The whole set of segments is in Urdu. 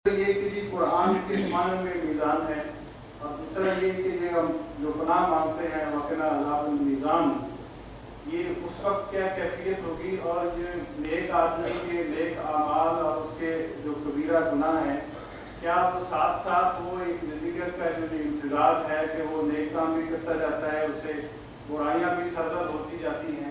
یہ کہ جی قرآن کس معنی میں میزان ہے، اور دوسرا یہ کہ ہم جو پناہ مانگتے ہیں وقنا عذاب المیزان، یہ اس وقت کیا کیفیت ہوگی، اور یہ نیک آدمی کے نیک اعمال اور اس کے جو کبیرہ گناہ ہیں کیا وہ ساتھ ساتھ وہ ایک زندگی کا جو امتزاج ہے کہ وہ نیک کام بھی کرتا جاتا ہے، اسے برائیاں بھی سرزد ہوتی جاتی ہیں،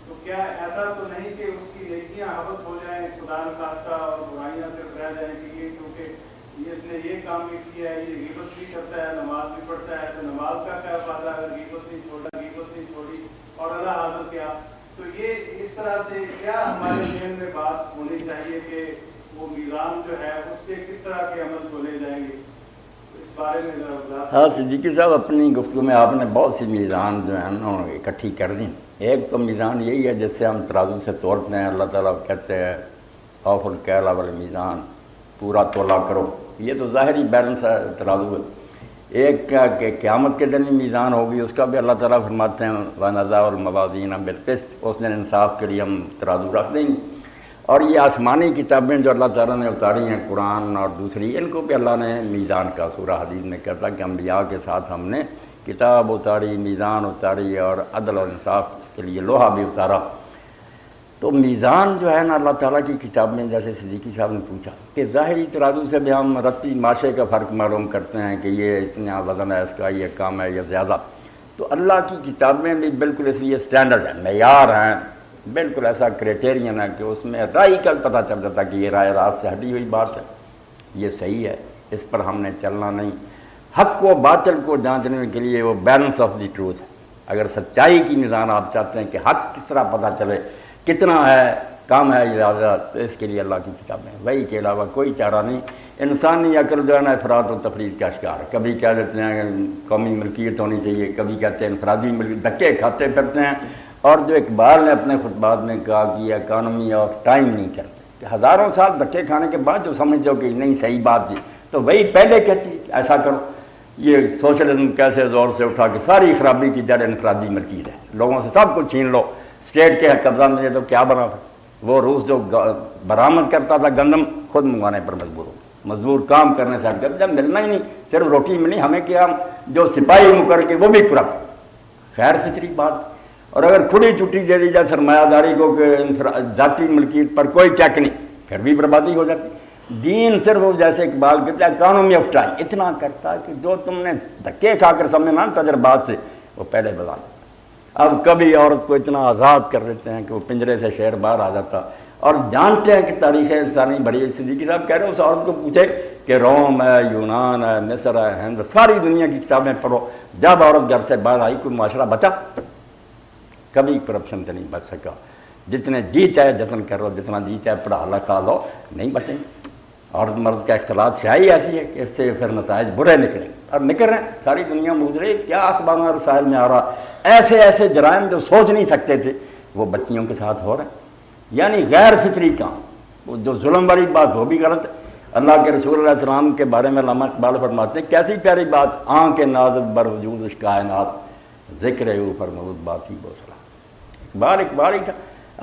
تو کیا ایسا تو نہیں کہ اس کی نیکیاں حبس ہو جائیں خدا نخواستہ اور برائیاں صرف رہ جائیں کہ یہ کیونکہ اس نے یہ کام بھی کیا ہے، یہ غیبت بھی کرتا ہے، نماز بھی پڑھتا ہے، تو نماز کا کیا فائدہ اگر غیبت نہیں چھوڑی اور اللہ حاضر کیا، تو یہ اس طرح سے کیا ہمارے ذہن میں بات ہونی چاہیے کہ وہ میزان جو ہے اس سے کس طرح کے عمل کو لے جائیں گے، اس بارے میں ذرا وضاحت۔ ہاں صدیقی صاحب، اپنی گفتگو میں آپ نے بہت سی میزان جو ہیں نا اکٹھی کر دیں۔ ایک تو میزان یہی ہے جس سے ہم ترازو سے تولتے ہیں، اللہ تعالیٰ کہتے ہیں اوف الکیل والمیزان، پورا تولا کرو، یہ تو ظاہری بیلنس ہے ترازو ہے۔ ایک کیا کہ قیامت کے دن ہی میزان ہوگی، اس کا بھی اللہ تعالیٰ فرماتے ہیں وَنَضَعُ الْمَوَازِينَ بِالْقِسْطِ، اس دن انصاف کے لیے ہم ترازو رکھ دیں گے۔ اور یہ آسمانی کتابیں جو اللہ تعالیٰ نے اتاری ہیں، قرآن اور دوسری، ان کو بھی اللہ نے میزان کا سورہ حدیث میں کہتا کہ انبیاء کے ساتھ ہم نے کتاب اتاری، میزان اتاری، اور عدل اور انصاف کے لیے لوہا بھی اتارا۔ تو میزان جو ہے نا اللہ تعالیٰ کی کتاب میں، جیسے صدیقی صاحب نے پوچھا کہ ظاہری ترازو سے بھی ہم رتی ماشے کا فرق معلوم کرتے ہیں کہ یہ اتنا وزن ہے اس کا، یہ کم ہے یا زیادہ، تو اللہ کی کتابیں بھی بالکل اس لیے اسٹینڈرڈ ہیں، معیار ہیں، بالکل ایسا کرائٹیرین ہے کہ اس میں رائے کا پتہ چل جاتا کہ یہ رائے راست سے ہٹی ہوئی بات ہے، یہ صحیح ہے، اس پر ہم نے چلنا نہیں۔ حق و باطل کو جانچنے کے لیے وہ بیلنس آف دی ٹروتھ ہے۔ اگر سچائی کی میزان آپ چاہتے ہیں کہ حق کس طرح پتہ چلے، کتنا ہے، کم ہے، زیادہ، تو اس کے لیے اللہ کی کتابیں، وہی کے علاوہ کوئی چارہ نہیں۔ انسانی عقل جو ہے نا افراط و تفریط کا شکار ہے، کبھی کہہ دیتے ہیں قومی ملکیت ہونی چاہیے، کبھی کہتے ہیں انفرادی ملکیت، دھکے کھاتے پھرتے ہیں۔ اور جو اقبال نے اپنے خطبات میں کہا کہ یہ اکانومی آف ٹائم نہیں کرتے، کہ ہزاروں سال دھکے کھانے کے بعد جو سمجھو کہ نہیں صحیح بات تھی، تو وہی پہلے کہتی ہے کہ ایسا کرو۔ یہ سوشلزم کیسے زور سے اٹھا کہ ساری خرابی کی جڑ انفرادی ملکیت ہے، لوگوں سے سب کچھ چھین لو، اسٹیٹ کے قبضہ میں تو کیا بنا؟ وہ روس جو برآمد کرتا تھا گندم، خود منگوانے پر مجبور ہو، مزدور کام کرنے سے ہٹ کر، جب ملنا ہی نہیں، صرف روٹی ملی ہمیں، کیا جو سپاہی مکر کے وہ بھی کرپٹ، خیر فطری بات۔ اور اگر کھلی چھٹی دے دی جائے سرمایہ داری کو کہ ذاتی ملکیت پر کوئی چیک نہیں، پھر بھی بربادی ہو جاتی۔ دین صرف جیسے اقبال کہتے ہیں اکانومی آف ٹائم، اتنا کرتا ہے کہ جو تم نے دھکے کھا کر سمجھنا تجربات سے، وہ پہلے بتا دیں۔ اب کبھی عورت کو اتنا آزاد کر دیتے ہیں کہ وہ پنجرے سے شیر باہر آ جاتا، اور جانتے ہیں کہ تاریخ انسانی بڑی ہے۔ صدیقی صاحب کہہ رہے ہیں اس عورت کو پوچھے کہ روم ہے، یونان ہے، مصر ہے، ہند، ساری دنیا کی کتابیں پڑھو، جب عورت گھر سے باہر آئی کوئی معاشرہ بچا؟ کبھی کرپشن سے نہیں بچ سکا۔ جتنے جی چاہے جتن کرو، جتنا جی چاہے پڑھا لکھا لو، نہیں بچیں گے۔ عورت مرد کا اختلاط سیاہی ایسی ہے کہ اس سے پھر نتائج برے نکلیں، اور نکل رہے ہیں، ساری دنیا مجرے، کیا اخبار رسائل میں آ رہا، ایسے ایسے جرائم جو سوچ نہیں سکتے تھے وہ بچیوں کے ساتھ ہو رہے ہیں، یعنی غیر فطری کام، وہ جو ظلم والی بات وہ بھی غلط ہے۔ اللہ کے رسول علیہ السلام کے بارے میں علامہ اقبال فرماتے ہیں کیسی پیاری بات، آنکھ نازک بر وجود اس کائنات، ذکر اوپر موت باقی بوسلا۔ اقبال ہی تھا۔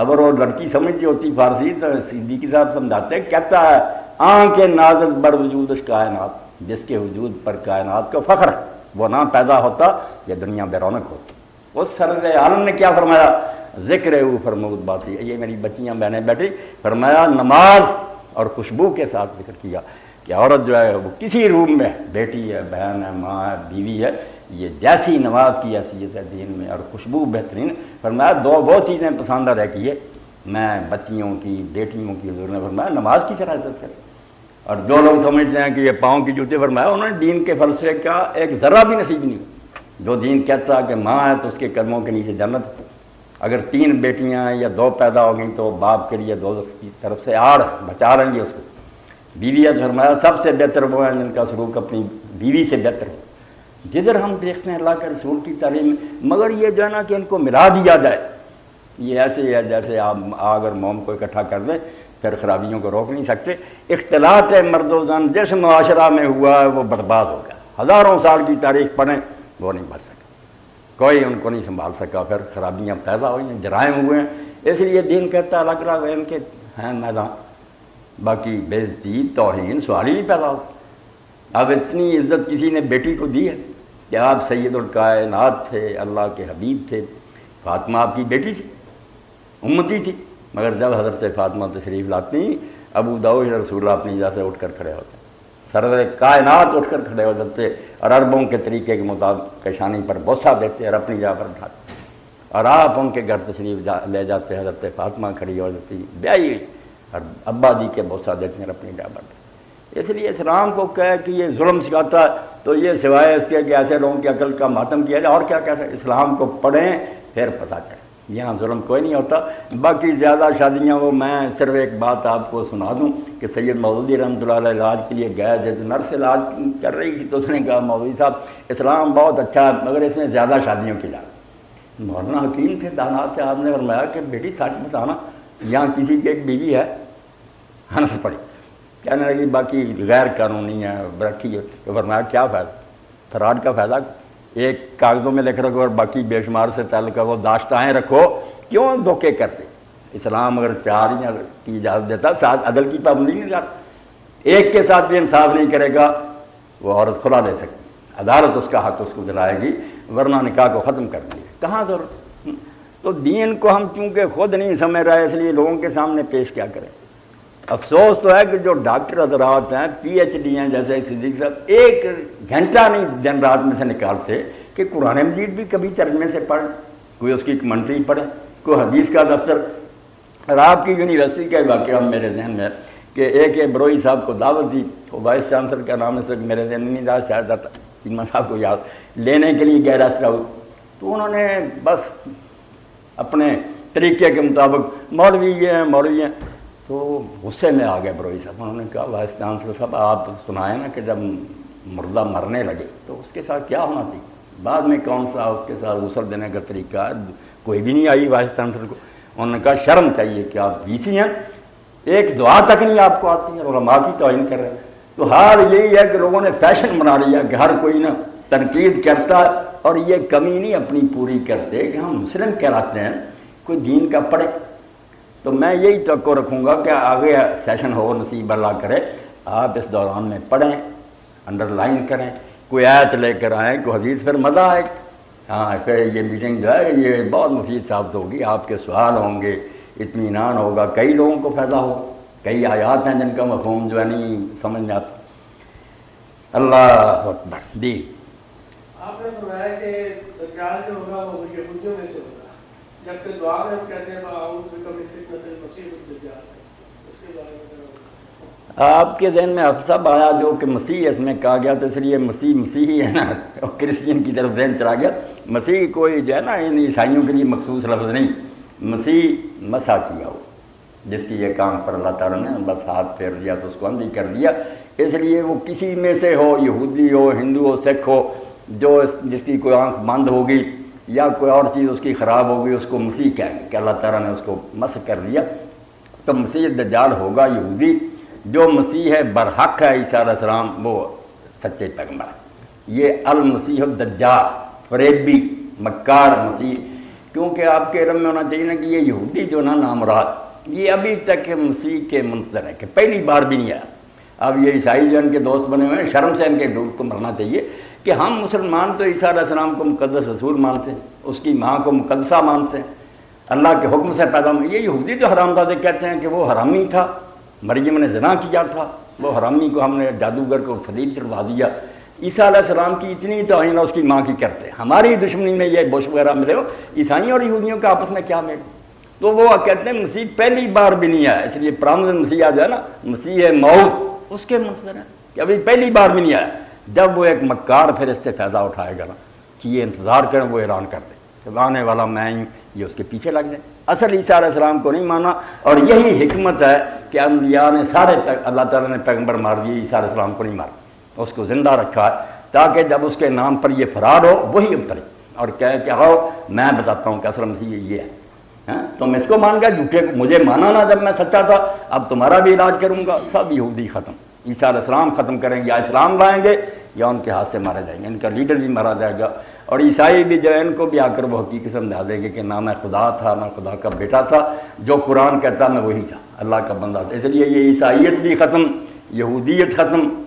اگر وہ لڑکی سمجھتی ہوتی فارسی تو صدیقی صاحب سمجھاتے کہتا ہے آنکھ نازک بر وجود اس کائنات، جس کے وجود پر کائنات کو فخر ہے، وہ نہ پیدا ہوتا یہ دنیا بے رونق ہوتی۔ اس سرور عالم نے کیا فرمایا؟ ذکر اوپر موت باقی، یہ میری بچیاں بہنیں بیٹھی، فرمایا نماز اور خوشبو کے ساتھ ذکر کیا کہ عورت جو ہے وہ کسی روم میں، بیٹی ہے، بہن ہے، ماں ہے، بیوی ہے، یہ جیسی نماز کی حیثیت ہے دین میں، اور خوشبو بہترین۔ فرمایا دو وہ چیزیں پسند رکھیے، میں بچیوں کی، بیٹیوں کی، حضور نے فرمایا نماز کی طرح عزت کرے۔ اور جو لوگ سمجھتے ہیں کہ یہ پاؤں کی جوتے، فرمایا انہوں نے دین کے فلسفے کا ایک ذرہ بھی نصیب نہیں۔ جو دین کہتا ہے کہ ماں ہے تو اس کے قدموں کے نیچے جنت، اگر 3 بیٹیاں یا 2 پیدا ہو گئیں تو باپ کے لیے دوزخ کی طرف سے آڑ بچا رہیں گے اس کو۔ بیوی ہے، فرمایا سب سے بہتر وہ ہیں جن کا سلوک اپنی بیوی سے بہتر ہے۔ جدھر ہم دیکھتے ہیں اللہ کے رسول کی تعلیم، مگر یہ جو ہے نا کہ ان کو ملا دیا جائے، یہ ایسے ہے جیسے آپ آگ اور موم کو اکٹھا کر دیں، پھر خرابیوں کو روک نہیں سکتے۔ اختلاط مرد و زن جس معاشرہ میں ہوا ہے وہ برباد ہو گیا، ہزاروں سال کی تاریخ پڑھیں وہ نہیں بچ سکا، کوئی ان کو نہیں سنبھال سکا، پھر خرابیاں پیدا ہوئی ہیں، جرائم ہوئے ہیں۔ اس لیے دین کہتا ہے الگ الگ ان کے ہیں میدان، باقی بےعزتی توہین سوال ہی نہیں پیدا ہوتا۔ اب اتنی عزت کسی نے بیٹی کو دی ہے کہ آپ سید الکائنات تھے، اللہ کے حبیب تھے، فاطمہ آپ کی بیٹی تھی، امتی تھی، مگر جب حضرت فاطمہ تشریف لاتی ابو داؤد رسول اللہ اپنی جگہ سے اٹھ کر کھڑے ہوتے، سرور کائنات اٹھ کر کھڑے ہو جاتے اور عربوں کے طریقے کے مطابق پیشانی پر بوسہ دیتے اور اپنی جگہ پر اٹھاتے، اور آپ ان کے گھر تشریف لے جاتے، حضرت فاطمہ کھڑی ہو جاتی بیائی ہوئی اور ابا دی کے بوسہ دیتے ہیں اپنی جگہ پر۔ اس لیے اسلام کو کہے کہ یہ ظلم سکھاتا ہے تو یہ سوائے اس کے کہ ایسے لوگوں کی عقل کا ماتم کیا جائے اور کیا کہتے ہیں؟ اسلام کو پڑھیں پھر پتہ چلے یہاں ظلم کوئی نہیں ہوتا۔ باقی زیادہ شادیاں وہ میں صرف ایک بات آپ کو سنا دوں کہ سید مودودی رحمۃ اللہ علیہ علاج کے لیے گئے، جب نرس علاج کر رہی تھی تو اس نے کہا مودودی صاحب اسلام بہت اچھا ہے مگر اس میں زیادہ شادیوں کی اجازت۔ مولانا حکیم تھے، دانات تھے، آپ نے فرمایا کہ بیٹی سچ بتانا یہاں کسی کی ایک بیوی ہے، ہنس پڑی، کہنے لگی باقی غیر قانونی ہے رکھی ہے، تو فرمایا کیا فائدہ، فراڈ کا فائدہ، ایک کاغذوں میں لکھ رکھو اور باقی بے شمار سے تعلق وہ داشتائیں رکھو، کیوں دھوکے کرتے؟ اسلام اگر پیار کی اجازت دیتا ساتھ عدل کی پابندی نہیں کرتا، ایک کے ساتھ بھی انصاف نہیں کرے گا وہ عورت کھلا دے سکتی، عدالت اس کا حق اس کو دلائے گی، ورنہ نکاح کو ختم کر دیں گے، کہاں ضرورت؟ تو دین کو ہم چونکہ خود نہیں سمجھ رہے اس لیے لوگوں کے سامنے پیش کیا کریں۔ افسوس تو ہے کہ جو ڈاکٹر حضرات ہیں، پی ایچ ڈی ہیں جیسے صدیق صاحب، ایک گھنٹہ نہیں دن رات میں سے نکالتے کہ قرآن مجید بھی کبھی ترجمے سے پڑھ، کوئی اس کی کمنٹری پڑھے، کوئی حدیث کا دفتر۔ اور آپ کی یونیورسٹی کا واقعہ میرے ذہن میں کہ ایک بروئی صاحب کو دعوت دی، وہ وائس چانسلر کا نام ہے میرے ذہن نہیں رہا، شاید سیما صاحب کو یاد، لینے کے لیے گہرا سراؤ، تو انہوں نے بس اپنے طریقے کے مطابق مولوی ہیں، تو غصے میں آ گئے بروئی صاحب، انہوں نے کہا وائس چانسلر صاحب آپ سنائیں نا کہ جب مردہ مرنے لگے تو اس کے ساتھ کیا ہونا چاہیے، بعد میں کون سا اس کے ساتھ غسل دینے کا طریقہ ہے، کوئی بھی نہیں آئی وائس چانسلر کو، انہوں نے کہا شرم چاہیے کہ آپ وی سی ہیں، ایک دعا تک نہیں آپ کو آتی ہے، علماء کی توہین کر رہے ہیں۔ تو حال یہی ہے کہ لوگوں نے فیشن بنا لیا کہ ہر کوئی نا تنقید کرتا ہے، اور یہ کمی نہیں اپنی پوری کرتے کہ ہم مسلم کہلاتے ہیں، کوئی دین کا پڑھے۔ تو میں یہی توقع رکھوں گا کہ آگے سیشن ہو نصیب اللہ کرے، آپ اس دوران میں پڑھیں، انڈر لائن کریں، کوئی آیت لے کر آئیں، کوئی حدیث، پھر مزہ آئے، ہاں کہ یہ میٹنگ جو ہے یہ بہت مفید ثابت ہوگی، آپ کے سوال ہوں گے، اطمینان ہوگا، کئی لوگوں کو فائدہ ہو، کئی آیات ہیں جن کا مفہوم جو ہے نہیں سمجھ میں آتا۔ اللہ اکبر۔ جی آپ نے فرمایا کہ دجال جو ہوگا وہ یہودیوں میں سے ہوگا، جبکہ دعا میں ہم کہتے ہیں اعوذ بک من فتنۃ المسیح الدجال، اس کے بارے میں آپ کے ذہن میں افسب آیا جو کہ مسیح اس میں کہا گیا، تو اس لیے مسیح ہی ہے نا، اور کرسچین کی طرف ذہن چلا گیا۔ مسیح کوئی جو ہے نا ان عیسائیوں کے لیے مخصوص لفظ نہیں، مسیح مسح کیا ہو، جس کی یہ کام پر اللہ تعالیٰ نے بس ہاتھ پھیر دیا تو اس کو اندھی کر دیا، اس لیے وہ کسی میں سے ہو، یہودی ہو، ہندو ہو، سکھ ہو، جو جس کی کوئی آنکھ بند ہوگی یا کوئی اور چیز اس کی خراب ہوگی، اس کو مسیح کہیں گے کہ اللہ تعالیٰ نے اس کو مسح کر دیا۔ تو مسیح دجال ہوگا یہودی، جو مسیح برحق ہے عیسیٰ علیہ السلام وہ سچے پیغمبر ہے۔ یہ المسیح الدجال، فریبی مکار مسیح، کیونکہ آپ کے علم میں ہونا چاہیے نا کہ یہ یہودی جو نا نامراد، یہ ابھی تک مسیح کے منتظر ہے کہ پہلی بار بھی نہیں آیا۔ اب یہ عیسائی جو ان کے دوست بنے ہوئے ہیں، شرم سے ان کے لوگ کو مرنا چاہیے کہ ہم مسلمان تو عیسیٰ علیہ السلام کو مقدس رسول مانتے ہیں، اس کی ماں کو مقدسہ مانتے ہیں، اللہ کے حکم سے پیدا ہوئے۔ یہ یہودی تو حرام زادے کہتے ہیں کہ وہ حرامی تھا، مریم نے زنا کیا تھا، وہ حرامی کو ہم نے جادوگر کو سلیب چڑھوا دیا۔ عیسیٰ علیہ السلام کی اتنی توہین اس کی ماں کی کرتے ہیں، ہماری دشمنی میں یہ بش وغیرہ ملے ہو، عیسائیوں اور یہودیوں کا آپس میں کیا میل؟ تو وہ کہتے ہیں مسیح پہلی بار بھی نہیں آیا، اس لیے پرامد مسیح جو ہے نا، مسیح موت، اس کے منتظر ہیں کہ ابھی پہلی بار بھی نہیں آیا۔ جب وہ ایک مکار پھر اس سے فائدہ اٹھائے گا نا کہ یہ انتظار کریں، وہ اعلان کر دے کہ آنے والا میں ہوں، یہ اس کے پیچھے لگ جائیں۔ اصل عیسیٰ علیہ السلام کو نہیں مانا، اور یہی حکمت ہے کہ انبیاء نے سارے اللہ تعالیٰ نے پیغمبر مار دیے، عیسیٰ علیہ السلام کو نہیں مارا، اس کو زندہ رکھا ہے تاکہ جب اس کے نام پر یہ فرار ہو وہی اترے اور کہے کہ آؤ میں بتاتا ہوں کہ اصل مسیح یہ ہے، تم اس کو مان گئے، جھوٹے کو مجھے مانا نا جب میں سچا تھا، اب تمہارا بھی علاج کروں گا۔ سب یہودی ختم، عیسیٰ علیہ السلام ختم کریں گے، یا اسلام لائیں گے یا ان کے ہاتھ سے مارے جائیں گے، ان کا لیڈر بھی مارا جائے گا۔ اور عیسائی بھی جو ہے ان کو بھی آ کر وہ حقیقت سمجھا دیں گے کہ نہ میں خدا تھا نہ خدا کا بیٹا تھا، جو قرآن کہتا میں وہی تھا، اللہ کا بندہ تھا۔ اس لیے یہ عیسائیت بھی ختم، یہودیت ختم،